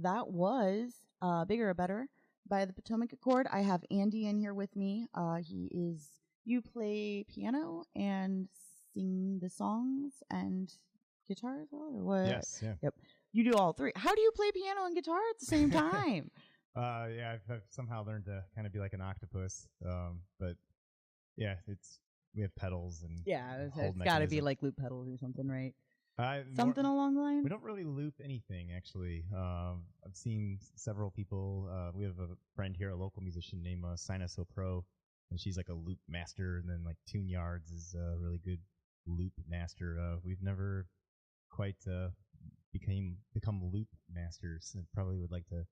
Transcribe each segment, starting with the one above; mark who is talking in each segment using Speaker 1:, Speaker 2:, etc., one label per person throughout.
Speaker 1: that was Bigger or Better by the Potomac Accord. I have Andy in here with me. You play piano and sing the songs and guitar as well, or what?
Speaker 2: Yes, yeah.
Speaker 1: Yep. You do all three. How do you play piano and guitar at the same time?
Speaker 2: Yeah, I've somehow learned to kind of be like an octopus. But yeah, we have pedals and
Speaker 1: it's got to be like loop pedals or something, right? Something along the lines.
Speaker 2: We don't really loop anything, actually. I've seen several people. We have a friend here, a local musician named Sinus Pro, and she's like a loop master. And then like Tune Yards is a really good loop master. We've never quite become loop masters. I probably would like to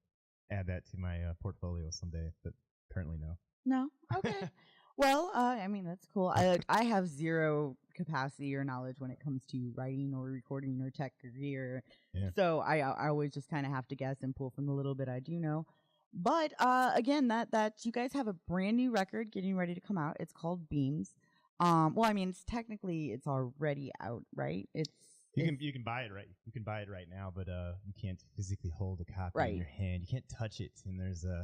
Speaker 2: add that to my portfolio someday, but currently no.
Speaker 1: No? Okay. Well, I mean, that's cool. I have zero capacity or knowledge when it comes to writing or recording or tech gear. Yeah. So I always just kind of have to guess and pull from the little bit I do know. But again, that you guys have a brand new record getting ready to come out. It's called Beams. Well, I mean, it's already out, right?
Speaker 2: You can buy it right. You can buy it right now, but you can't physically hold a copy in your hand. You can't touch it, and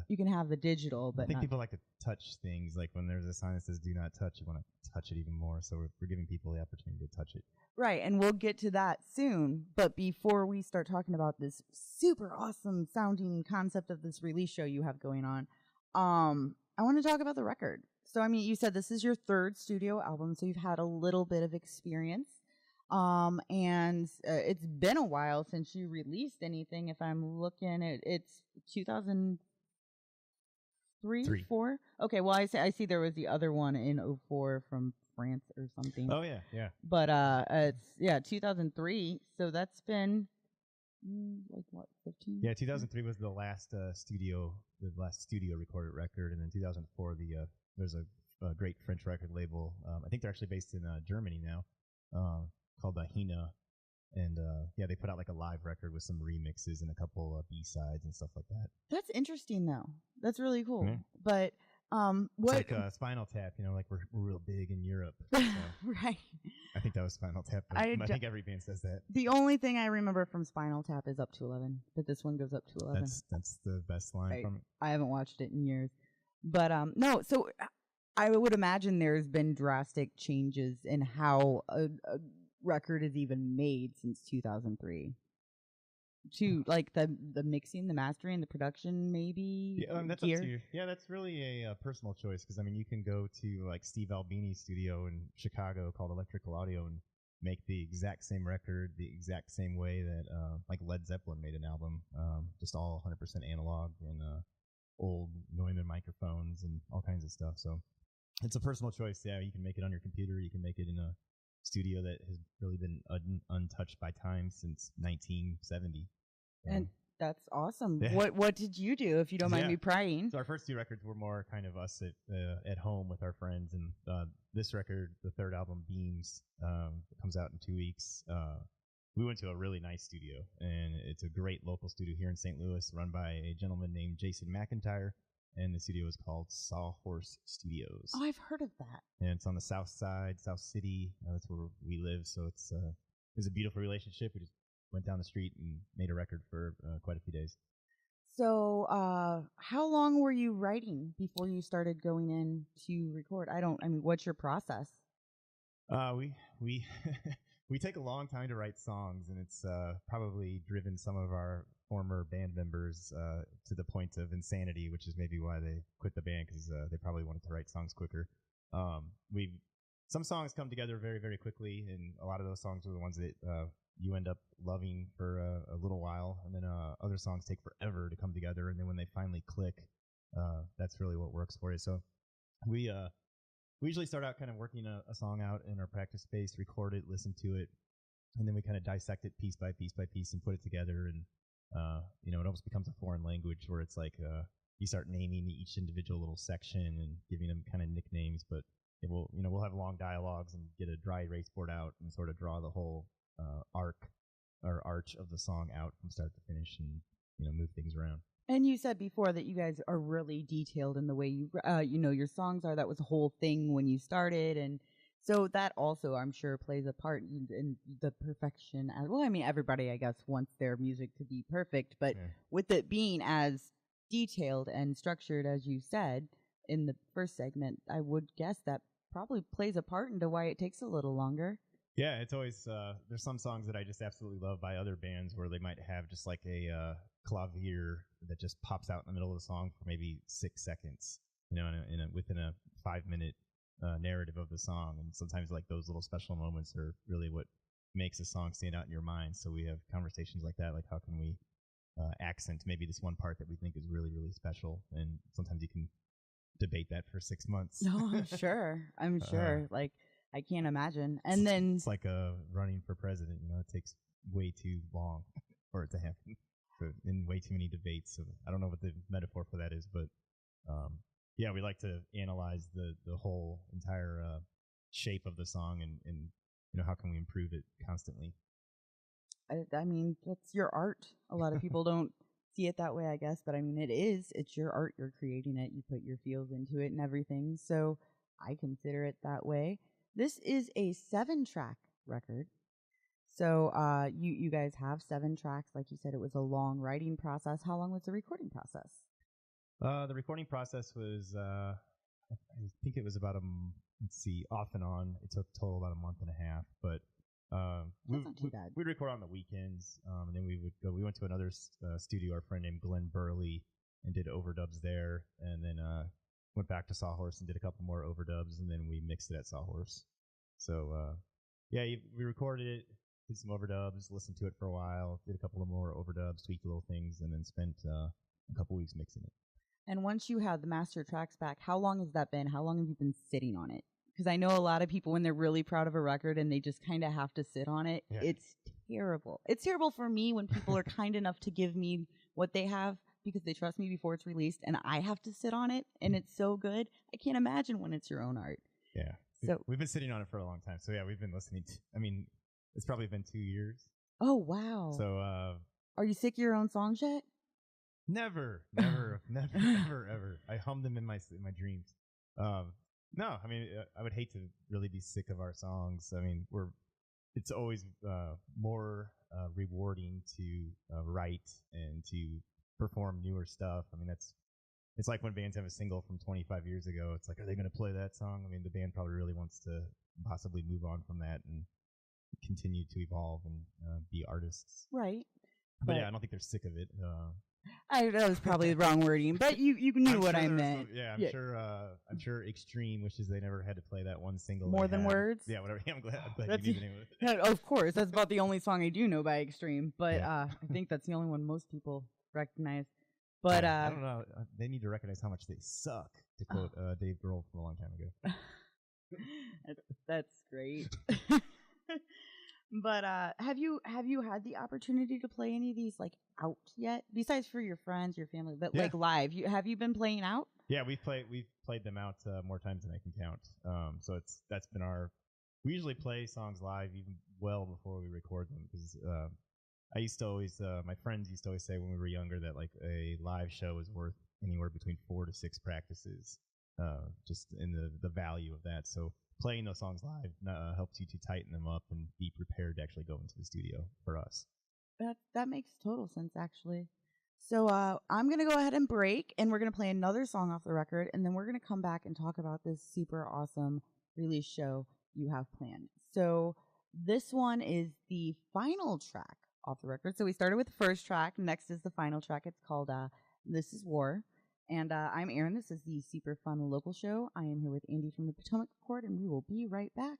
Speaker 1: you can have the digital, but
Speaker 2: I think people like to touch things. Like when there's a sign that says "Do not touch," you want to touch it even more. So we're giving people the opportunity to touch it.
Speaker 1: Right, and we'll get to that soon. But before we start talking about this super awesome sounding concept of this release show you have going on, I want to talk about the record. So, I mean, you said this is your third studio album, so you've had a little bit of experience. And it's been a while since you released anything. If I'm looking at it's 2003, 4. Okay, well I see there was the other one in 04 from France or something.
Speaker 2: Oh yeah.
Speaker 1: But it's 2003. So that's been like what, 15?
Speaker 2: Yeah, 2003 was the last studio recorded record, and then 2004 there's a great French record label. I think they're actually based in Germany now. Called Hina, and they put out like a live record with some remixes and a couple B-sides and stuff like that.
Speaker 1: That's interesting, though. That's really cool.
Speaker 2: Mm-hmm.
Speaker 1: But
Speaker 2: what? It's like Spinal Tap, like we're real big in Europe. So
Speaker 1: right.
Speaker 2: I think that was Spinal Tap. I think every band says that.
Speaker 1: The only thing I remember from Spinal Tap is Up to 11, but this one goes up to 11.
Speaker 2: That's the best line from it.
Speaker 1: I haven't watched it in years, but no. So I would imagine there's been drastic changes in how a record is even made since 2003 to like the mixing, the mastering, the production, maybe.
Speaker 2: That's really a personal choice, because I mean you can go to like Steve Albini's studio in Chicago called Electrical Audio and make the exact same record the exact same way that like Led Zeppelin made an album, just all 100% analog and old Neumann microphones and all kinds of stuff. So it's a personal choice. Yeah, you can make it on your computer, you can make it in a studio that has really been untouched by time since 1970.
Speaker 1: And that's awesome. Yeah. What did you do, if you don't mind me prying?
Speaker 2: So our first two records were more kind of us at home with our friends, and this record, the third album, Beams, comes out in 2 weeks. We went to a really nice studio, and it's a great local studio here in St. Louis, run by a gentleman named Jason McIntyre. And the studio is called Sawhorse Studios.
Speaker 1: Oh, I've heard of that.
Speaker 2: And it's on the south side, South City. That's where we live. So it was a beautiful relationship. We just went down the street and made a record for quite a few days.
Speaker 1: So how long were you writing before you started going in to record? What's your process?
Speaker 2: We we take a long time to write songs, and it's probably driven some of our former band members to the point of insanity, which is maybe why they quit the band, because they probably wanted to write songs quicker. Some songs come together very, very quickly, and a lot of those songs are the ones that you end up loving for a little while, and then other songs take forever to come together, and then when they finally click, that's really what works for you. So we usually start out kind of working a song out in our practice space, record it, listen to it, and then we kind of dissect it piece by piece by piece and put it together, and it almost becomes a foreign language where it's like you start naming each individual little section and giving them kind of nicknames, but we'll have long dialogues and get a dry erase board out and sort of draw the whole arch of the song out from start to finish, and move things around.
Speaker 1: And you said before that you guys are really detailed in the way your songs are. That was the whole thing when you started, and So that also, I'm sure, plays a part in the perfection. Well, I mean, everybody, I guess, wants their music to be perfect, but with it being as detailed and structured as you said in the first segment, I would guess that probably plays a part into why it takes a little longer.
Speaker 2: Yeah, it's always there's some songs that I just absolutely love by other bands where they might have just like a clavier that just pops out in the middle of the song for maybe 6 seconds, within a 5-minute narrative of the song. And sometimes like those little special moments are really what makes a song stand out in your mind. So we have conversations like that, like how can we accent maybe this one part that we think is really, really special. And sometimes you can debate that for 6 months.
Speaker 1: No, I'm sure. Like, I can't imagine. And then
Speaker 2: it's like running for president. It takes way too long for it to happen. So in way too many debates. So I don't know what the metaphor for that is, but yeah, we like to analyze the whole entire shape of the song and how can we improve it constantly.
Speaker 1: I mean, that's your art. A lot of people don't see it that way, I guess, but I mean, it's your art. You're creating it. You put your feels into it and everything. So I consider it that way. This is a 7-track record. So you guys have 7 tracks. Like you said, it was a long writing process. How long was the recording process?
Speaker 2: The recording process was, I think it was about off and on. It took total about a month and a half, but
Speaker 1: That's not too bad.
Speaker 2: We'd record on the weekends, and then we went to another studio, our friend named Glenn Burley, and did overdubs there, and then went back to Sawhorse and did a couple more overdubs, and then we mixed it at Sawhorse. So, yeah, we recorded it, did some overdubs, listened to it for a while, did a couple of more overdubs, tweaked little things, and then spent a couple weeks mixing it.
Speaker 1: And once you had the master tracks back, how long has that been? How long have you been sitting on it? Because I know a lot of people, when they're really proud of a record and they just kind of have to sit on it, It's terrible. It's terrible for me when people are kind enough to give me what they have because they trust me before it's released, and I have to sit on it, and it's so good. I can't imagine when it's your own art.
Speaker 2: Yeah. So we've been sitting on it for a long time. So, yeah, we've been listening to, it's probably been 2 years.
Speaker 1: Oh, wow.
Speaker 2: So,
Speaker 1: are you sick of your own songs yet?
Speaker 2: Never, ever. I hum them in my dreams. No, I would hate to really be sick of our songs. It's always more rewarding to write and to perform newer stuff. It's like when bands have a single from 25 years ago. It's like, are they going to play that song? The band probably really wants to possibly move on from that and continue to evolve and be artists.
Speaker 1: Right.
Speaker 2: But yeah, I don't think they're sick of it.
Speaker 1: That was probably the wrong wording, but you knew what I meant.
Speaker 2: I'm sure Extreme wishes they never had to play that one single.
Speaker 1: More Than Words?
Speaker 2: Yeah, whatever. I'm glad you knew the name of it.
Speaker 1: Yeah, of course, that's about the only song I do know by Extreme, but I think that's the only one most people recognize. But
Speaker 2: I don't know. They need to recognize how much they suck, to quote Dave Grohl from a long time ago.
Speaker 1: That's great. But have you had the opportunity to play any of these like out yet? Besides for your friends, your family, but like live. Have you been playing out?
Speaker 2: Yeah, we've played them out more times than I can count. So that's been we usually play songs live even well before we record them because I used to always my friends used to always say when we were younger that like a live show is worth anywhere between 4 to 6 practices, just in the value of that. So playing those songs live helps you to tighten them up and be prepared to actually go into the studio for us.
Speaker 1: That makes total sense, actually. So I'm going to go ahead and break, and we're going to play another song off the record, and then we're going to come back and talk about this super awesome release show you have planned. So this one is the final track off the record. So we started with the first track. Next is the final track. It's called This Is War. And I'm Erin. This is the Superfun local show. I am here with Andy from the Potomac Court, and we will be right back.